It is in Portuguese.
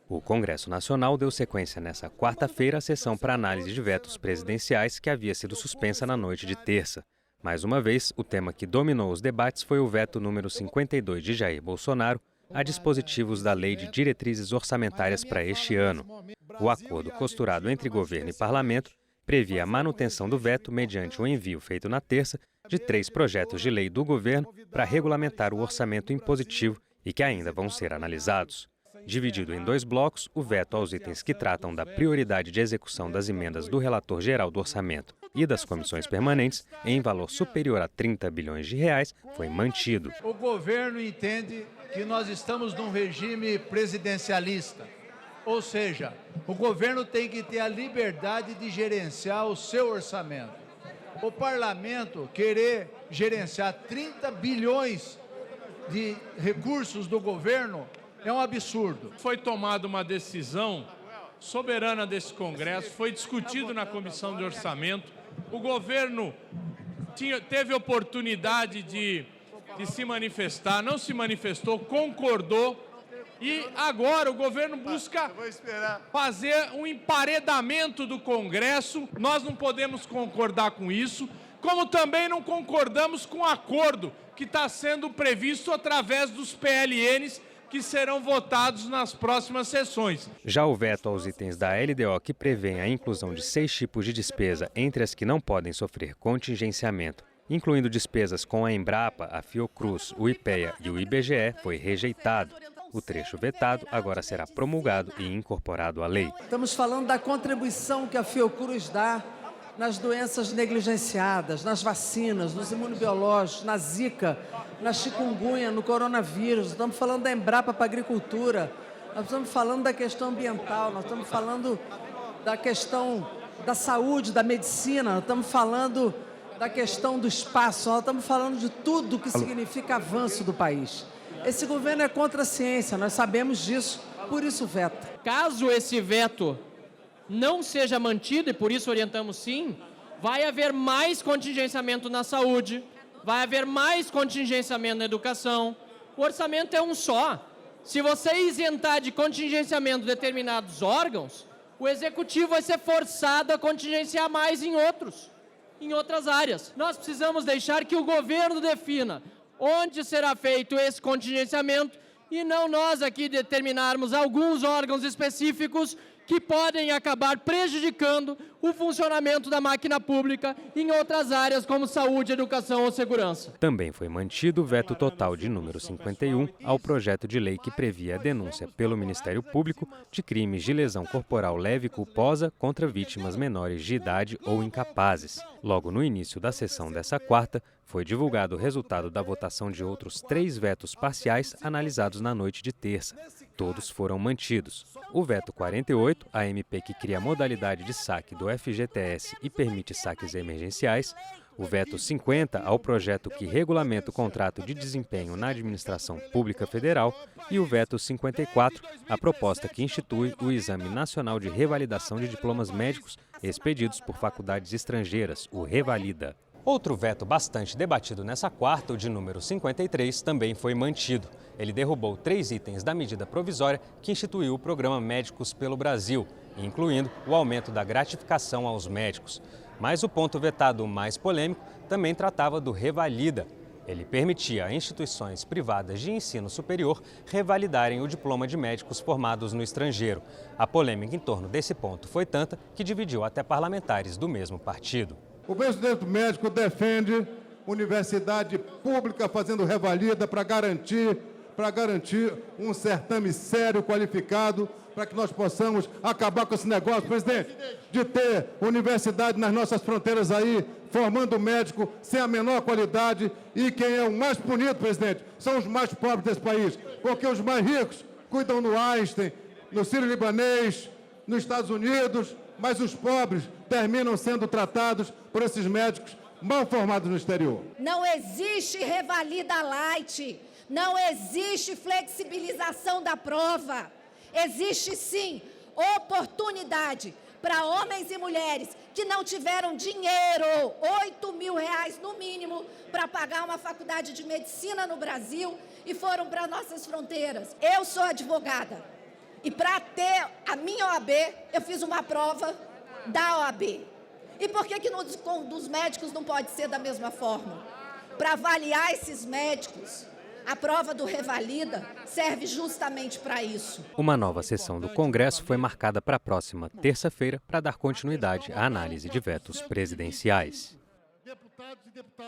O Congresso Nacional deu sequência nesta quarta-feira à sessão para análise de vetos presidenciais que havia sido suspensa na noite de terça. Mais uma vez, o tema que dominou os debates foi o veto número 52 de Jair Bolsonaro a dispositivos da Lei de Diretrizes Orçamentárias para este ano. O acordo costurado entre governo e parlamento previa a manutenção do veto mediante o envio feito na terça de 3 projetos de lei do governo para regulamentar o orçamento impositivo e que ainda vão ser analisados. Dividido em 2 blocos, o veto aos itens que tratam da prioridade de execução das emendas do relator geral do orçamento e das comissões permanentes, em valor superior a 30 bilhões de reais, foi mantido. O governo entende que nós estamos num regime presidencialista, ou seja, o governo tem que ter a liberdade de gerenciar o seu orçamento. O parlamento querer gerenciar 30 bilhões de recursos do governo é um absurdo. Foi tomada uma decisão soberana desse Congresso, foi discutido na Comissão de Orçamento, o governo teve oportunidade de se manifestar, não se manifestou, concordou e agora o governo busca fazer um emparedamento do Congresso. Nós não podemos concordar com isso, como também não concordamos com o acordo que está sendo previsto através dos PLNs que serão votados nas próximas sessões. Já o veto aos itens da LDO que prevêem a inclusão de 6 tipos de despesa entre as que não podem sofrer contingenciamento, incluindo despesas com a Embrapa, a Fiocruz, o IPEA e o IBGE, foi rejeitado. O trecho vetado agora será promulgado e incorporado à lei. Estamos falando da contribuição que a Fiocruz dá nas doenças negligenciadas, nas vacinas, nos imunobiológicos, na Zika, na chikungunya, no coronavírus. Estamos falando da Embrapa para a agricultura, nós estamos falando da questão ambiental, nós estamos falando da questão da saúde, da medicina, nós estamos falando da questão do espaço, nós estamos falando de tudo que significa avanço do país. Esse governo é contra a ciência, nós sabemos disso, por isso veta. Caso esse veto não seja mantido, e por isso orientamos sim, vai haver mais contingenciamento na saúde, vai haver mais contingenciamento na educação. O orçamento é um só. Se você isentar de contingenciamento determinados órgãos, o executivo vai ser forçado a contingenciar mais em outras áreas. Nós precisamos deixar que o governo defina onde será feito esse contingenciamento e não nós aqui determinarmos alguns órgãos específicos que podem acabar prejudicando o funcionamento da máquina pública em outras áreas como saúde, educação ou segurança. Também foi mantido o veto total de número 51 ao projeto de lei que previa a denúncia pelo Ministério Público de crimes de lesão corporal leve e culposa contra vítimas menores de idade ou incapazes. Logo no início da sessão dessa quarta, foi divulgado o resultado da votação de outros 3 vetos parciais analisados na noite de terça. Todos foram mantidos. O veto 48, a MP que cria a modalidade de saque do FGTS e permite saques emergenciais. O veto 50, ao projeto que regulamenta o contrato de desempenho na administração pública federal. E o veto 54, a proposta que institui o Exame Nacional de Revalidação de Diplomas Médicos expedidos por faculdades estrangeiras, o Revalida. Outro veto bastante debatido nessa quarta, o de número 53, também foi mantido. Ele derrubou 3 itens da medida provisória que instituiu o programa Médicos pelo Brasil, incluindo o aumento da gratificação aos médicos. Mas o ponto vetado mais polêmico também tratava do Revalida. Ele permitia a instituições privadas de ensino superior revalidarem o diploma de médicos formados no estrangeiro. A polêmica em torno desse ponto foi tanta que dividiu até parlamentares do mesmo partido. O presidente médico defende universidade pública fazendo revalida para garantir um certame sério, qualificado, para que nós possamos acabar com esse negócio, presidente, de ter universidade nas nossas fronteiras aí, formando médico sem a menor qualidade, e quem é o mais punido, presidente, são os mais pobres desse país, porque os mais ricos cuidam no Einstein, no Sírio-Libanês, nos Estados Unidos, mas os pobres terminam sendo tratados por esses médicos mal formados no exterior. Não existe revalida light, não existe flexibilização da prova. Existe sim oportunidade para homens e mulheres que não tiveram dinheiro, R$8.000 no mínimo, para pagar uma faculdade de medicina no Brasil e foram para nossas fronteiras. Eu sou advogada E para ter a minha OAB, eu fiz uma prova da OAB. E por que dos médicos não pode ser da mesma forma? Para avaliar esses médicos, a prova do Revalida serve justamente para isso. Uma nova sessão do Congresso foi marcada para a próxima terça-feira para dar continuidade à análise de vetos presidenciais.